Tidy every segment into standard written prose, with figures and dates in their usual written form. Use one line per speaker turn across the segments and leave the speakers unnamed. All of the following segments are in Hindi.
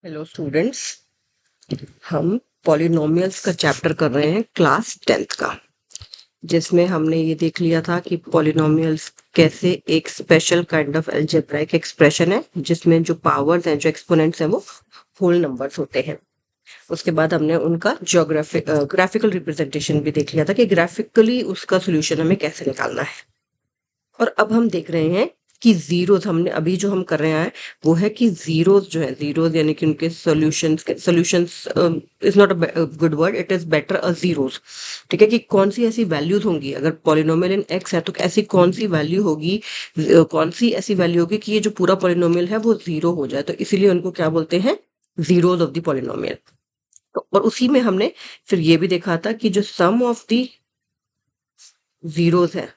हेलो स्टूडेंट्स, हम पॉलिनोमियल्स का चैप्टर कर रहे हैं क्लास 10th का, जिसमें हमने ये देख लिया था कि पॉलिनोमियल्स कैसे एक special kind of algebraic expression है जिसमें जो पावर्स हैं, जो एक्सपोनेंट्स हैं, वो होल नंबर्स होते हैं। उसके बाद हमने उनका ग्राफिकल रिप्रेजेंटेशन भी देख लिया था कि ग्राफिकली उसका सोल्यूशन हमें कैसे निकालना है। और अब हम देख रहे हैं कि जीरोस, हमने अभी जो हम कर रहे हैं वो है कि जीरोस जो है, जीरोस यानी कि उनके solutions is not a good word, it is better a zeros. ठीक है, कि कौन सी ऐसी वैल्यूज होंगी, अगर पॉलिनोमियल इन एक्स है तो ऐसी कौन सी वैल्यू होगी, कौन सी ऐसी वैल्यू होगी कि ये जो पूरा पॉलिनोमियल है वो जीरो हो जाए, तो इसीलिए उनको क्या बोलते हैं, जीरोस ऑफ द पॉलिनोमियल। तो और उसी में हमने फिर ये भी देखा था कि जो सम ऑफ द जीरोस है,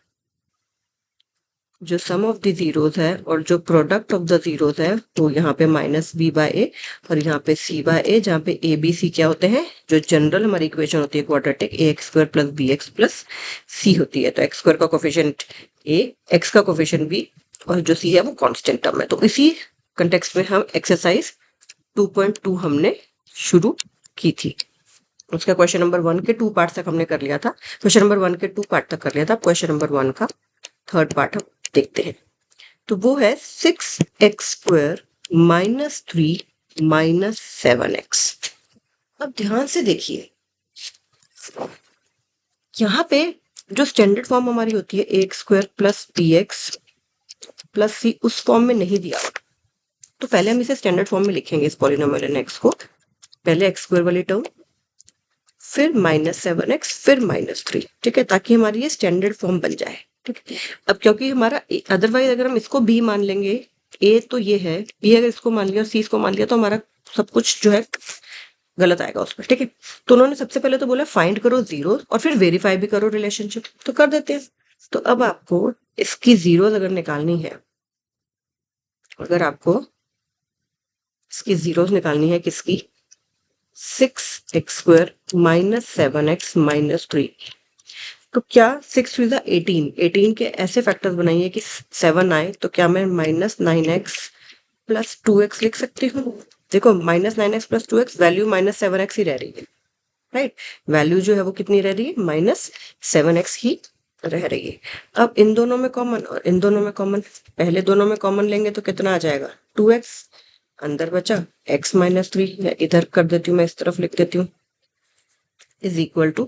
जो सम ऑफ द जीरोस है और जो प्रोडक्ट ऑफ द जीरोस है वो यहाँ पे माइनस बी बाय ए और यहाँ पे सी बाय ए, जहाँ पे ए बी सी क्या होते हैं, जो जनरल हमारी इक्वेशन होती है quadratic, a x square plus b x plus c होती है। तो एक्स स्क्वायर का कोफिशिएंट ए, एक्स का कोफिशिएंट बी और जो सी है वो कांस्टेंट टर्म है। तो इसी कंटेक्स्ट में हम एक्सरसाइज 2.2 हमने शुरू की थी। उसका क्वेश्चन नंबर 1 के 2 पार्ट तक हमने कर लिया था, क्वेश्चन नंबर 1 के 2 पार्ट तक कर लिया था। क्वेश्चन नंबर 1 का थर्ड पार्ट हम देखते हैं। तो वो है 6x² माइनस 3 माइनस 7x। अब ध्यान से देखिए, यहाँ पे जो स्टैंडर्ड फॉर्म हमारी होती है ax² plus bx plus c, उस फॉर्म में नहीं दिया। तो पहले हम इसे स्टैंडर्ड फॉर्म में लिखेंगे, इस पॉलिनोमियल इन x को। पहले x² वाली टर्म, फिर माइनस 7x, फिर माइनस 3। ठीक है, ताकि हमारी ये स्टैंडर्ड फॉर्म बन जाए। ठीक है, अब क्योंकि हमारा अदरवाइज अगर हम इसको b मान लेंगे, a तो ये है, b अगर इसको मान लिया और c इसको मान लिया तो हमारा सब कुछ जो है गलत आएगा उसमें। ठीक है, तो उन्होंने सबसे पहले तो बोला फाइंड करो जीरो और फिर वेरीफाई भी करो रिलेशनशिप, तो कर देते हैं। तो अब आपको इसकी जीरोस अगर निकालनी है, अगर आपको इसकी जीरोस निकालनी है, किसकी, 6x² माइनस 7x माइनस 3। तो क्या 6 थ्री 18, 18 के ऐसे फैक्टर्स बनाइए कि 7 आए, तो क्या मैं माइनस 9x प्लस 2x लिख सकती हूँ। देखो minus 9x plus 2x, value minus 7x ही रह रही है, राइट। वैल्यू जो है वो कितनी रह रही है, माइनस 7x ही रह रही है। अब इन दोनों में कॉमन और इन दोनों में कॉमन, पहले दोनों में कॉमन लेंगे तो कितना आ जाएगा, 2x। अंदर बचा x माइनस 3, इधर कर देती हूँ मैं, इस तरफ लिख देती हूँ, इज इक्वल टू,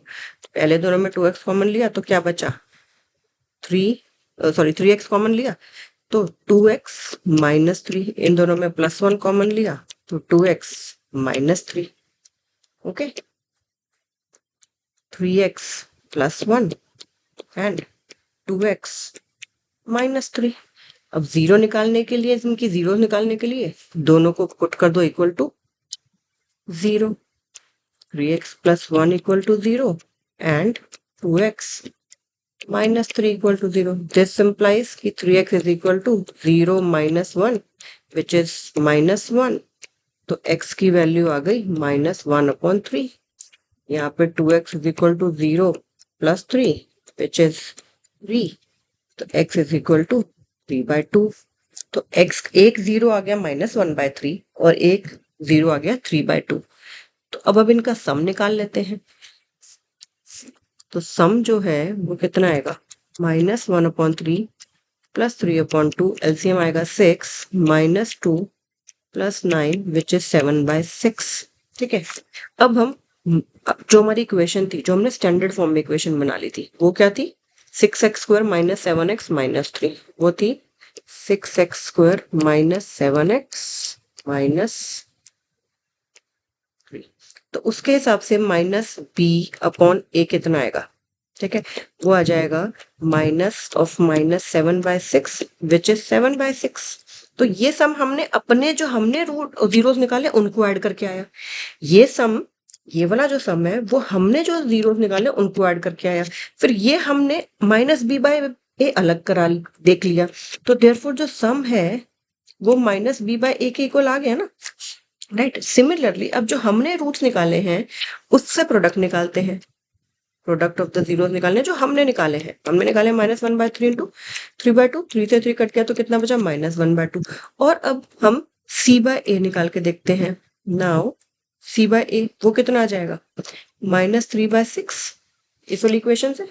पहले दोनों में 2x कॉमन लिया तो क्या बचा, 3x कॉमन लिया तो 2x माइनस 3। इन दोनों में +1 कॉमन लिया तो 2x minus 3। Okay, 3x plus 1 and 2x minus 3। अब जीरो निकालने के लिए, इनकी जीरो निकालने के लिए दोनों को पुट कर दो equal to 0। 3x plus 1 equal to 0 and 2x minus 3 equal to 0. This implies कि 3x is equal to 0 minus 1 which is minus 1. तो x की वैल्यू आ गई -1/3। यहाँ पे 2x is equal to 0 plus 3 which is 3. तो x is equal to 3/2। तो x एक 0 आ गया -1/3 और एक 0 आ गया 3/2। तो अब इनका सम निकाल लेते हैं। तो सम जो है वो कितना आएगा, -1/3 प्लस 3/2, एलसीएम आएगा 6 माइनस 2 प्लस 9 विच इज 7/6। ठीक है, अब हम जो हमारी इक्वेशन थी, जो हमने स्टैंडर्ड फॉर्म में इक्वेशन बना ली थी, वो क्या थी, 6x² माइनस 7x माइनस 3। वो थी 6x² माइनस 7x माइनस 3। तो उसके हिसाब से -b/a कितना आएगा, ठीक है, वो आ जाएगा -7/6 विच इज 7/6। तो ये सम हमने अपने जो हमने रूट जीरोस निकाले उनको ऐड करके आया। ये सम, ये वाला जो सम है वो हमने जो जीरोस निकाले उनको ऐड करके आया। फिर ये हमने -b/a अलग करा देख लिया, तो देयरफॉर जो सम है वो -b/a के इक्वल आ गया ना, राइट। सिमिलरली अब जो हमने रूट्स निकाले हैं उससे प्रोडक्ट निकालते हैं, प्रोडक्ट ऑफ द जीरोस निकालने जो हमने निकाले हैं, हमने निकाले -1/3 इंटू 3/2, 3 से 3 कट गया तो कितना बचा, -1/2। और अब हम c/a निकाल के देखते हैं। नाउ सी बाय ए वो कितना आ जाएगा, -3/6 इस वाली इक्वेशन से।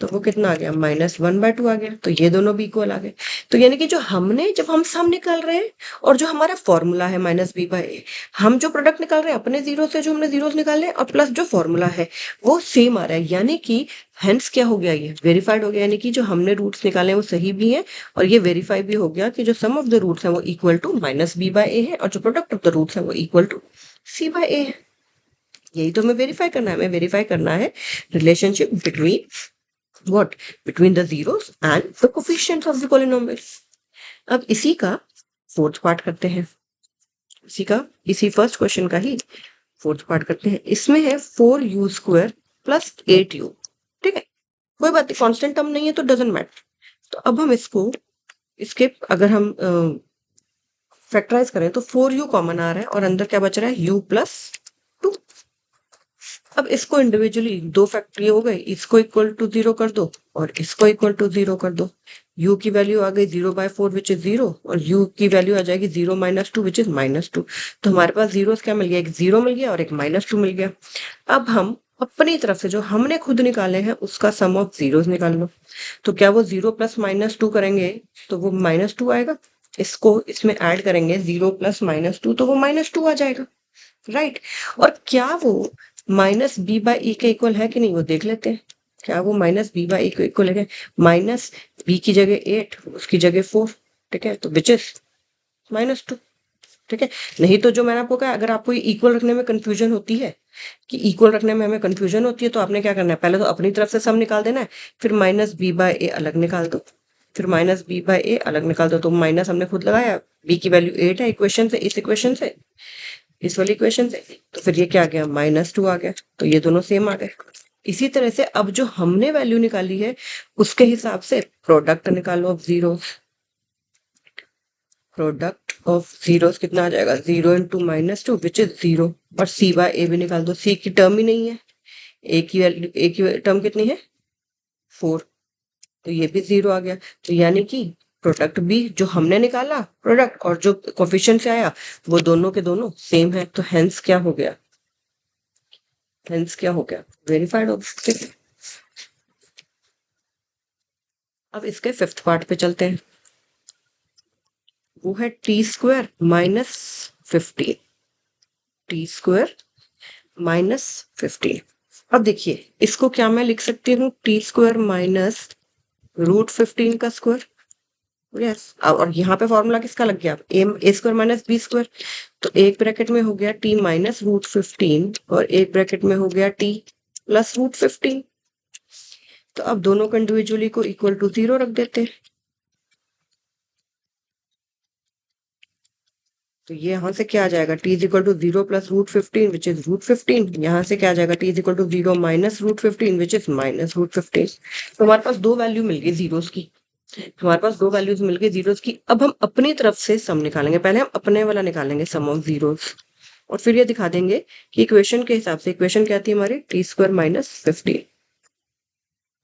तो वो कितना आ गया, -1/2 आ गया। तो ये दोनों भी इक्वल आ गए। तो यानी कि जो हमने जब हम सम निकाल रहे हैं और जो हमारा फॉर्मूला है -b/a, हम जो प्रोडक्ट निकाल रहे हैं अपने जीरो से, जो हमने जीरोस निकाले और प्लस जो फॉर्मूला है वो सेम आ रहा है। यानी कि हेंस क्या हो गया, ये वेरीफाइड हो गया। यानी कि जो हमने रूट्स निकाले हैं वो सही भी है और ये वेरीफाई भी हो गया कि जो सम ऑफ द रूट्स है वो इक्वल टू -b/a है और जो प्रोडक्ट ऑफ द रूट्स है वो इक्वल टू c/a है। यही तो हमें वेरीफाई करना है। हमें वेरीफाई करना है relationship between what, between the zeros and the coefficients of the polynomial। अब इसी का फोर्थ पार्ट करते हैं। इसी फर्स्ट क्वेश्चन का ही फोर्थ पार्ट करते हैं। इसमें है 4u² प्लस 8u। ठीक है, कोई बात नहीं, कांस्टेंट टर्म नहीं है तो डजंट मैटर। तो अब हम इसके अगर हम फैक्टराइज करें तो 4u कॉमन आ रहा है और अंदर क्या बच रहा है, u प्लस 2। अब इसको इंडिविजुअली दो फैक्टर हो गए, इसको इक्वल टू 0 कर दो और इसको इक्वल टू 0 कर दो। u की वैल्यू आ गई 0/4 विच इज 0 और u की वैल्यू आ जाएगी 0-2 विच इज -2। तो हमारे पास जीरोस क्या मिल गया, एक 0 मिल गया और एक -2 मिल गया। अब हम अपनी तरफ से जो हमने खुद निकाले हैं उसका सम ऑफ जीरोस निकाल लो। तो क्या वो 0 प्लस -2 करेंगे तो वो -2 आएगा। इसको इसमें ऐड करेंगे 0 प्लस -2 तो वो -2 आ जाएगा, राइट। और क्या वो -b/e के इक्वल है कि नहीं वो देख लेते हैं। क्या वो -b/e के इक्वल है, माइनस b की जगह 8 उसकी जगह 4। ठीक है, तो विच इज -2। ठीक है, नहीं तो जो मैंने आपको कहा, अगर आपको इक्वल रखने में कंफ्यूजन होती है कि इक्वल रखने में हमें कंफ्यूजन होती है तो आपने क्या करना है, पहले तो अपनी तरफ से सम निकाल देना है, फिर -b/a अलग निकाल दो, फिर -b/a अलग निकाल दो। तो माइनस हमने खुद लगाया, b की वैल्यू 8 है इक्वेशन से, इस इक्वेशन से, इस वाली इक्वेशन से। तो फिर ये क्या आ गया, -2 आ गया। तो ये दोनों सेम आ गए। इसी तरह से अब जो हमने वैल्यू निकाली है उसके हिसाब से प्रोडक्ट निकालो of zero. Product of zeros कितना आ जाएगा, 0 × -2 विच इज 0। और c/a भी निकाल दो, c की टर्म ही नहीं है, a की वैल्यू, a की टर्म कितनी है 4। तो ये भी 0 आ गया। तो यानी कि प्रोडक्ट भी जो हमने निकाला प्रोडक्ट और जो कोफिशिएंट से आया वो दोनों के दोनों सेम है। तो हेंस क्या हो गया, हेंस क्या हो गया, वेरीफाइड हो गया। ठीक है, अब इसके फिफ्थ पार्ट पे चलते हैं। वो है t² -15। t² -15। अब देखिए इसको क्या मैं लिख सकती हूँ, t² -√15 का स्क्वायर। यस, और यहाँ पे फॉर्मूला किसका लग गया, a² - b²। तो एक ब्रैकेट में हो गया t -√15 और एक ब्रैकेट में हो गया t +√15। तो अब दोनों को इंडिविजुअली को इक्वल टू 0 रख देते हैं। तो ये यहाँ से क्या आ जाएगा, t = 0 + √15 विच इज √15। यहाँ से क्या आ जाएगा, t = 0 - √15 विच इज -√15। तो हमारे पास दो वैल्यू मिल गई जीरोस की। हमारे पास दो वैल्यूज मिल गई जीरोस की। अब हम अपनी तरफ से सम निकालेंगे। पहले हम अपने वाला निकालेंगे सम ऑफ जीरोस और फिर ये दिखा देंगे कि इक्वेशन के हिसाब से इक्वेशन क्या थी हमारी, t² -15।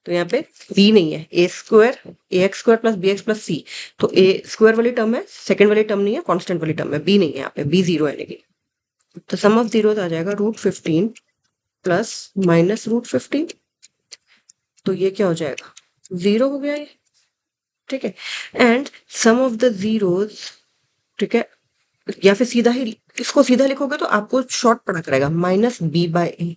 तो यहाँ पे b नहीं है, ax² + bx + c। तो a² वाली टर्म है, सेकंड वाली टर्म नहीं है, कांस्टेंट वाली टर्म है, b नहीं है यहाँ पे, b 0 है लेकिन। तो सम ऑफ जीरोस आ जाएगा √15 प्लस -√15। तो ये क्या हो जाएगा, 0 हो गया ये। ठीक है, and sum of the zeros, ठीक है, या फिर सीधा ही इसको सीधा लिखोगे तो आपको शॉर्ट पड़ा करेगा, -b/a।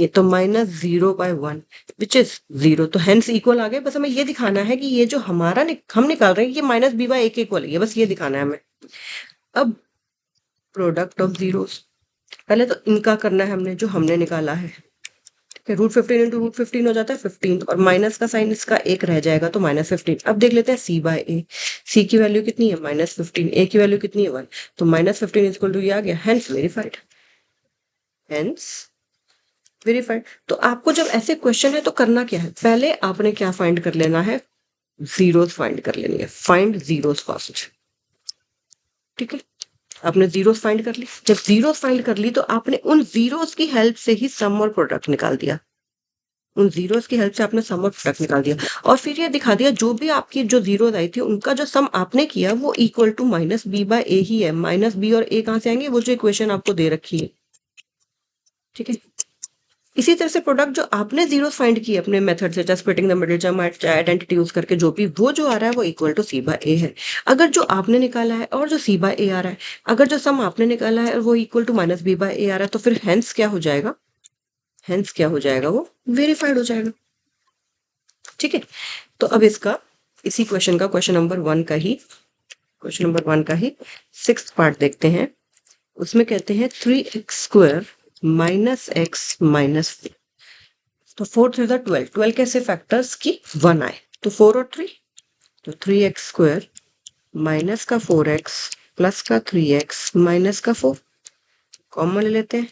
ये तो -0/1 विच इज 0। तो हेंस इक्वल आ गए। बस हमें ये दिखाना है कि ये जो हमारा हम निकाल रहे हैं ये -b/a के इक्वल है, बस ये दिखाना है हमें। अब प्रोडक्ट ऑफ जीरोस, पहले तो इनका करना है हमने जो हमने निकाला है। √15 × √15 हो जाता है 15 और माइनस का साइन इसका एक रह जाएगा तो -15। अब देख लेते हैं c/a। c की वैल्यू कितनी है, -15। a की वैल्यू कितनी है 1। तो -15 = ये आ गया, हेंस वेरीफाइड। Hence verified. तो आपको जब ऐसे क्वेश्चन है तो करना क्या है, पहले आपने क्या फाइंड कर लेना है, जीरोस फाइंड कर लेनी है। Find zeros first. ठीक है, आपने जीरोस फाइंड कर ली। जब जीरोस फाइंड कर ली तो आपने उन जीरोस की हेल्प से ही सम और प्रोडक्ट निकाल दिया। उन जीरोस की हेल्प से आपने सम और प्रोडक्ट निकाल दिया और फिर ये दिखा दिया जो भी आपकी जो जीरोस आई थी उनका जो सम आपने किया वो equal to minus b by a ही है। माइनस बी और ए कहाँ से आएंगे, वो जो इक्वेशन आपको दे रखी है। ठीक है, इसी तरह से प्रोडक्ट जो आपने जीरोस फाइंड किए अपने मेथड से, चाहे स्प्लिटिंग द मिडिल चाहे आइडेंटिटी यूज करके, जो भी वो जो आ रहा है वो इक्वल टू सी बाय ए है। अगर जो आपने निकाला है और जो सी बाय ए आ रहा है, अगर जो सम आपने निकाला है वो equal to minus b by a आ रहा है, तो फिर हेंस क्या हो जाएगा, हेंस क्या हो जाएगा, वो वेरीफाइड हो जाएगा। ठीक है, तो अब इसका इसी क्वेश्चन का क्वेश्चन नंबर 1 का ही 6th पार्ट देखते हैं। उसमें कहते हैं 3x² माइनस एक्स माइनस, तो 4 3 12, 12 कैसे फैक्टर्स की 1 आए, तो 4 और 3, तो 3x² माइनस का 4x प्लस का 3x माइनस का 4 कॉमन ले लेते हैं।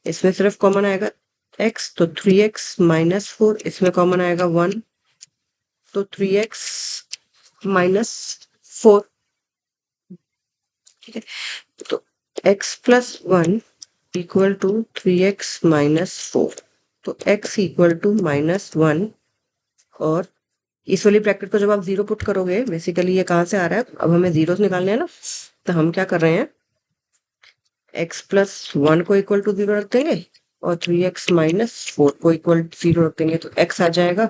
इसमें सिर्फ कॉमन आएगा x, तो 3x माइनस 4, इसमें कॉमन आएगा 1, तो 3x माइनस 4। ठीक है, तो x plus 1 equal to 3x minus 4, तो x इक्वल टू -1, और इस वाली ब्रैकेट को जब आप जीरो पुट करोगे, बेसिकली ये कहाँ से आ रहा है, अब हमें जीरोस निकालने हैं ना, तो हम क्या कर रहे हैं, x प्लस 1 को इक्वल टू 0 रख देंगे और 3x माइनस 4 को इक्वल टू 0 रख देंगे, तो x आ जाएगा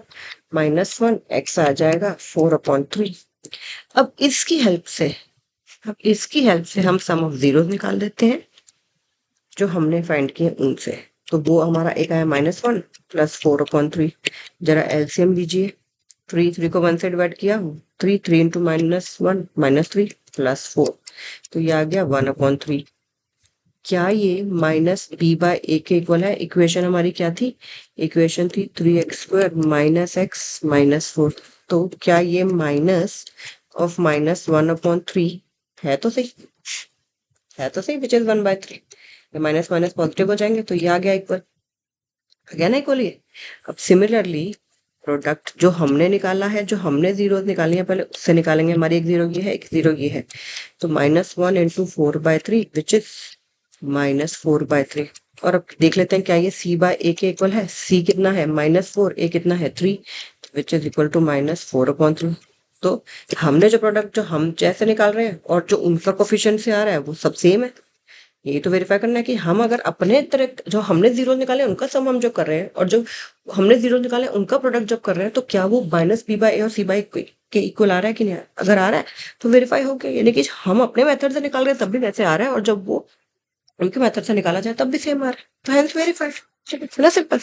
-1, x आ जाएगा 4/3। अब इसकी हेल्प से हम सम ऑफ जीरो निकाल देते हैं जो हमने फाइंड किए उनसे। तो वो हमारा एक आया -1 प्लस 4/3। जरा एलसीएम लीजिए, 3 को 1 से डिवाइड किया, 3 इंटू -1 -3 प्लस 4, तो ये आ गया 1/3। क्या ये माइनस बी बाय ए के इक्वल है? इक्वेशन हमारी क्या थी, इक्वेशन थी 3x² माइनस एक्स माइनस 4, तो क्या ये माइनस ऑफ -1/3 है? तो सही है, तो सही, which is 1/3। Minus minus positive हो जाएंगे, तो ये आ गया इक्वल, आ गया ना इक्वल ये। अब सिमिलरली प्रोडक्ट जो हमने निकाला है, जो हमने जीरो निकाली है, पहले उससे निकालेंगे। हमारी एक जीरो ये है, एक जीरो ये है, तो -1 इंटू 4/3 विच इज -4/3। और अब देख लेते हैं क्या ये c बाय ए के इक्वल है। c कितना है -4, a कितना है 3, विच इज इक्वल टू -4/3। तो हमने जो प्रोडक्ट जो हम जैसे निकाल रहे हैं और जो उनका कोफिशिएंट से आ रहा है वो सब सेम है। ये तो वेरीफाई करना है कि हम अगर अपने तरह जो हमने जीरो निकाले उनका सम हम जो कर रहे हैं और जो हमने जीरो निकाले उनका प्रोडक्ट जब कर रहे हैं, तो क्या वो माइनस बी बाय ए और सी बाय के इक्वल आ रहा है कि नहीं। अगर आ रहा है तो वेरीफाई हो गया, यानी कि हम अपने मेथड से निकाल रहे हैं तब भी वैसे आ रहा है, और जब वो उनके मेथड से निकाला जाए तब भी सेम आ रहा है, तो हेंस वेरीफाइड। इतना सिंपल।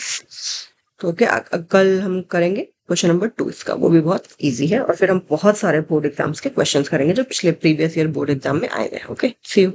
तो क्या कल हम करेंगे क्वेश्चन नंबर 2 इसका, वो भी बहुत इजी है, और फिर हम बहुत सारे बोर्ड एग्जाम्स के क्वेश्चंस करेंगे जो पिछले प्रीवियस ईयर बोर्ड एग्जाम में आए हुए हैं। Okay, see you.